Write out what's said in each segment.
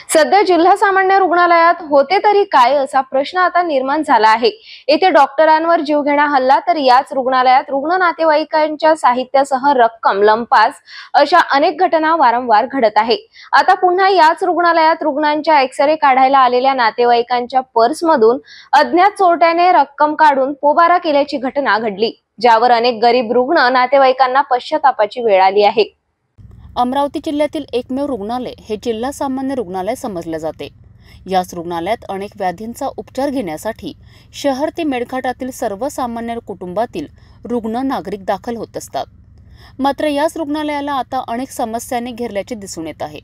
सध्या जिल्हा सामान्य रुग्णालयात होते तरी काय असा प्रश्न आता निर्माण झाला आहे। येथे डॉक्टरांवर जीवघेणा हल्ला तर याच रुग्णालयात रुग्ण नातेवाईकांच्या साहित्यासह रक्कम लंपास अशा अनेक घटना वारंवार घडत आहे। आता पुन्हा याच रुग्णालयात रुग्णांच्या एक्सरे काढायला आलेल्या नातेवाईकांच्या पर्समधून अज्ञात चोरट्याने रक्कम काढून पोबारा केल्याची घटना घडली, ज्यावर अनेक गरीब रुग्ण नातेवाईकांना पश्चातापाची वेळ आली आहे। अमरावती जिल्ह्यातील एकमेव रुग्णालय हे जिल्हा सामान्य रुग्णालय समजले जाते। याच रुग्णालयात अनेक व्याधींचा उपचार घेण्यासाठी शहर ते मेळघाटातील सर्वसामान्य कुटुंबातील रुग्ण नागरिक दाखल होत असतात। मात्र याच रुग्णालयाला आता अनेक समस्यांनी घेरल्याचे दिसून येत आहे।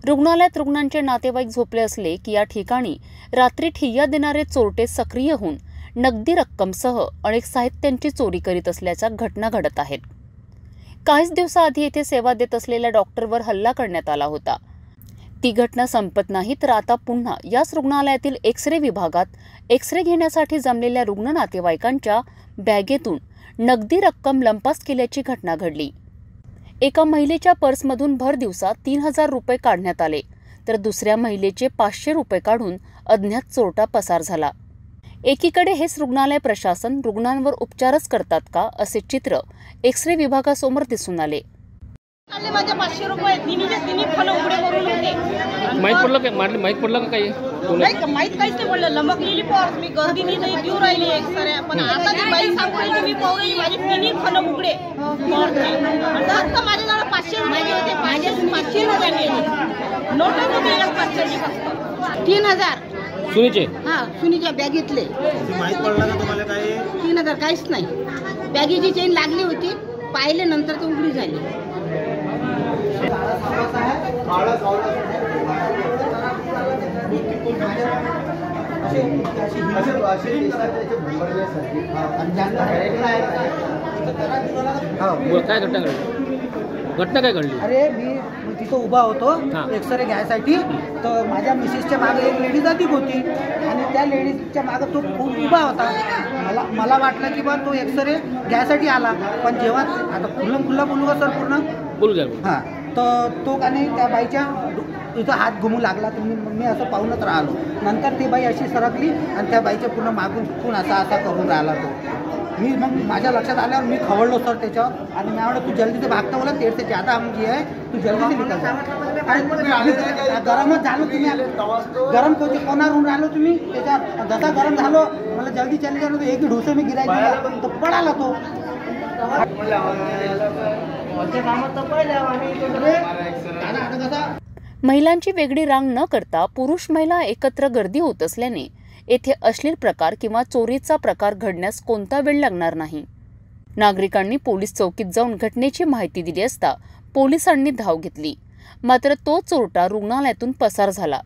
रुग्णालयात रुग्णांचे नातेवाईक झोपले असले की या ठिकाणी रात्री ठिय्या देणारे चोरटे सक्रिय होऊन नगदी रक्कमसह अनेक साहित्यांची चोरी करीत असल्याच्या घटना घडत आहेत। काहीच दिवसाआधी येथे सेवा देत असलेल्या डॉक्टरवर हल्ला करण्यात आला होता। ती घटना संपत नाही तर आता पुन्हा याच रुग्णालयातील एक्सरे विभागात एक्सरे घेण्यासाठी जमलेल्या रुग्ण नातेवाईकांच्या बॅगेतून नगदी रक्कम लंपास केल्याची घटना घडली। एका महिलेच्या पर्समधून भर दिवसा 3000 रुपये काढण्यात आले तर दुसऱ्या महिलेचे 500 रुपये काढून अज्ञात चोरटा पसार झाला। एकीकडे हेच रुग्णालय प्रशासन रुग्णांवर उपचारच करतात का असे चित्र एक्सरे विभागासमोर दिसून आले। माझे 500 रुपये तिन्ही फोन उघडे करून होते। माहित पडलं का काही? नाही माहित काहीच नाही पडलं। लमकलेली पर्स मी गर्दीने नाही देऊ राहिली एक्सरे, पण आता ती बाई सांगू राहिली मी पाहू राहिली माझे तिन्ही फोन उघडे आता माझ्याजवळ 500 रुपये होते। 500 रुपये नोट होती 500ची फक्त 3000 सुनीचे सुनीच्या बॅगेतले। माहित पडलं का तुम्हाला काय? 3000 काहीच नाही। बॅगेची चेन लागली होती, पाहिले नंतर ती उघडी झाली। काय घटना काय घडली? अरे मी तिथं उभा होतो एक्सरे घ्यायसाठी, तर माझ्या मिसेसच्या मागे एक लेडीज अधिक होती आणि त्या लेडीजच्या मागे तो खूप उभा होता। मला वाटलं की बा तो एक्सरे घ्यायसाठी आला, पण जेव्हा आता खुल्ला बोलू का सर पूर्ण बोलू द्या। हां, तर तो आणि त्या बाईच्या इथं हात घुमू लागला, तर मी असं पाहूनच राहिलो। नंतर ती बाई अशी सरकली आणि त्या बाईच्या पूर्ण मागून असा करून राहिला तो। मी मग माझ्या लक्षात आल्यावर मी खवळलो सर त्याच्यावर आणि मी म्हटलं तू जल्दी से भागता बोला, तेर से ज़्यादा हम जी आहे, तू जल्दी से निकल जा। गरमच झालो तुम्ही, गरम कोणावरून राहिलो तुम्ही त्याच्यात जसा गरम झालो मला जल्दी चले जाणं, एक ढोसे मी गिरायला तर पडाला तो। महिलांची वेगळी रांग न करता पुरुष महिला एकत्र गर्दी होत असल्याने येथे अश्लील प्रकार किंवा चोरीचा प्रकार घडण्यास कोणता वेळ लागणार नाही। नागरिकांनी पोलीस चौकीत जाऊन घटनेची माहिती दिली असता पोलिसांनी धाव घेतली, मात्र तो चोरटा रुग्णालयातून पसार झाला।